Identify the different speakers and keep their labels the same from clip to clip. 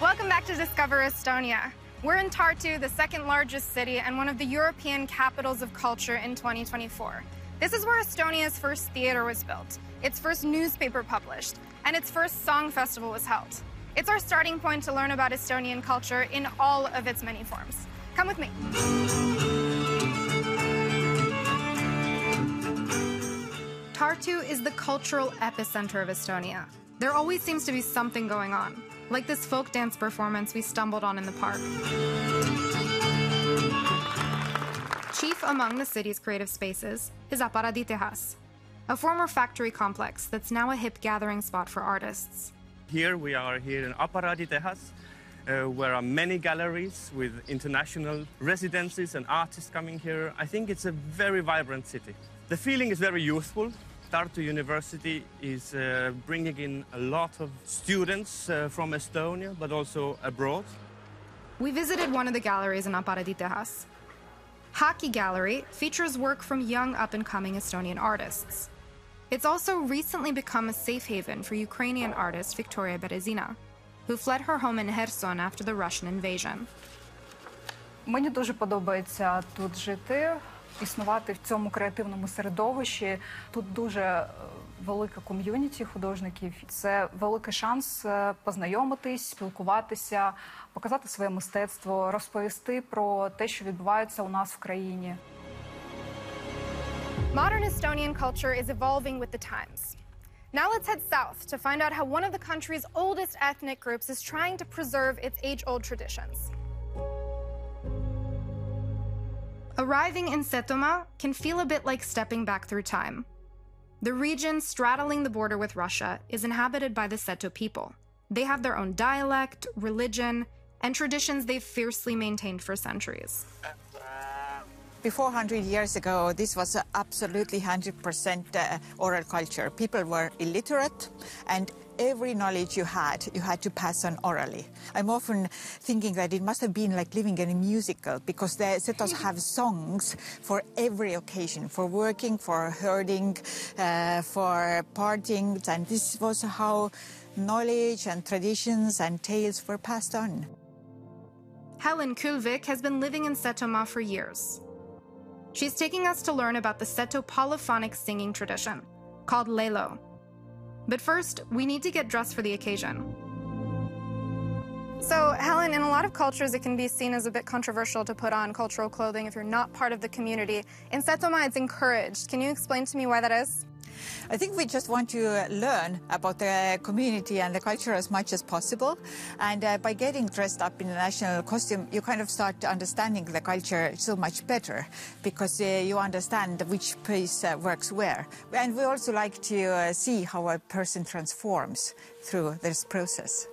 Speaker 1: Welcome back to Discover Estonia. We're in Tartu, the second largest city and one of the European capitals of culture in 2024. This is where Estonia's first theater was built, its first newspaper published, and its first song festival was held. It's our starting point to learn about Estonian culture in all of its many forms. Come with me. Tartu is the cultural epicenter of Estonia. There always seems to be something going on, like this folk dance performance we stumbled on in the park. Chief among the city's creative spaces is tehas, a former factory complex that's now a hip gathering spot for artists.
Speaker 2: Here we are here in tehas, where are many galleries with international residencies and artists coming here. I think it's a very vibrant city. The feeling is very youthful. Tartu University is bringing in a lot of students from Estonia, but also abroad.
Speaker 1: We visited one of the galleries in tehas. Haki Gallery features work from young up-and-coming Estonian artists. It's also recently become a safe haven for Ukrainian artist Victoria Berezina, who fled her home in Kherson after the Russian invasion.
Speaker 3: Мені дуже подобається тут жити, існувати в цьому креативному середовищі. Тут дуже велика ком'юніті художників. Це великий шанс познайомитись, спілкуватися, показати своє мистецтво, розповісти про те, що відбувається у нас в країні.
Speaker 1: Modern Estonian culture is evolving with the times. Now let's head south to find out how one of the country's oldest ethnic groups is trying to preserve its age-old traditions. Arriving in Setomaa can feel a bit like stepping back through time. The region straddling the border with Russia is inhabited by the Seto people. They have their own dialect, religion, and traditions they've fiercely maintained for centuries.
Speaker 4: Before 100 years ago, this was absolutely 100% oral culture. People were illiterate, and every knowledge you had to pass on orally. I'm often thinking that it must have been like living in a musical, because the Setos have songs for every occasion, for working, for herding, for partying, and this was how knowledge and traditions and tales were passed on.
Speaker 1: Helen Kulvik has been living in Setomaa for years. She's taking us to learn about the Seto polyphonic singing tradition, called lelo. But first, we need to get dressed for the occasion. So, Helen, in a lot of cultures, it can be seen as a bit controversial to put on cultural clothing if you're not part of the community. In Setomaa, it's encouraged. Can you explain to me why that is?
Speaker 4: I think we just want to learn about the community and the culture as much as possible. And by getting dressed up in a national costume, you kind of start understanding the culture so much better, because you understand which piece works where. And we also like to see how a person transforms through this process.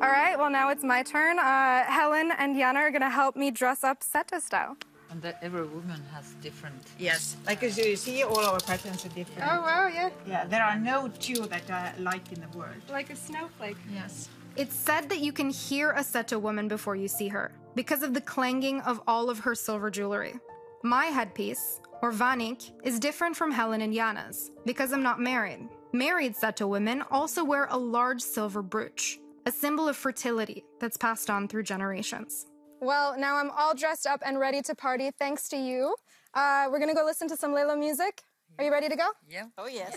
Speaker 1: All right, well, now it's my turn. Helen and Jana are going to help me dress up Seto style.
Speaker 5: And that every woman has different...
Speaker 4: Yes, like as you see, all our patterns are different.
Speaker 1: Oh, wow, yeah.
Speaker 4: Yeah, there are no two that are like in the world.
Speaker 1: Like a snowflake.
Speaker 5: Yes.
Speaker 1: It's said that you can hear a Seto woman before you see her, because of the clanging of all of her silver jewelry. My headpiece, or vanik, is different from Helen and Jana's, because I'm not married. Married Seto women also wear a large silver brooch, a symbol of fertility that's passed on through generations. Well, now I'm all dressed up and ready to party thanks to you. We're going to go listen to some lelo music. Are you ready to go?
Speaker 5: Yeah.
Speaker 4: Oh, yes.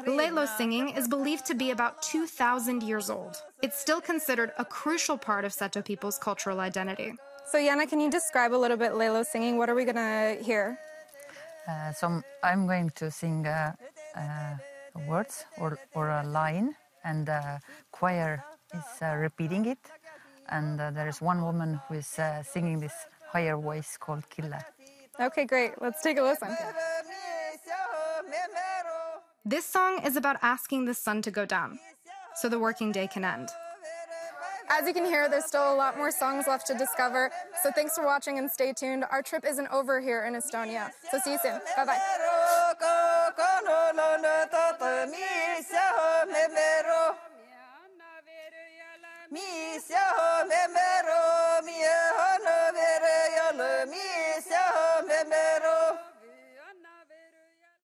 Speaker 1: Lelo singing is believed to be about 2,000 years old. It's still considered a crucial part of Seto people's cultural identity. So, Jana, can you describe a little bit lelo singing? What are we going to hear?
Speaker 5: So I'm going to sing words or a line, and the choir is repeating it. And there is one woman who is singing this higher voice called Kille.
Speaker 1: Okay, great. Let's take a listen. This song is about asking the sun to go down, so the working day can end. As you can hear, there's still a lot more songs left to discover, so thanks for watching and stay tuned. Our trip isn't over here in Estonia, so see you soon. Bye-bye.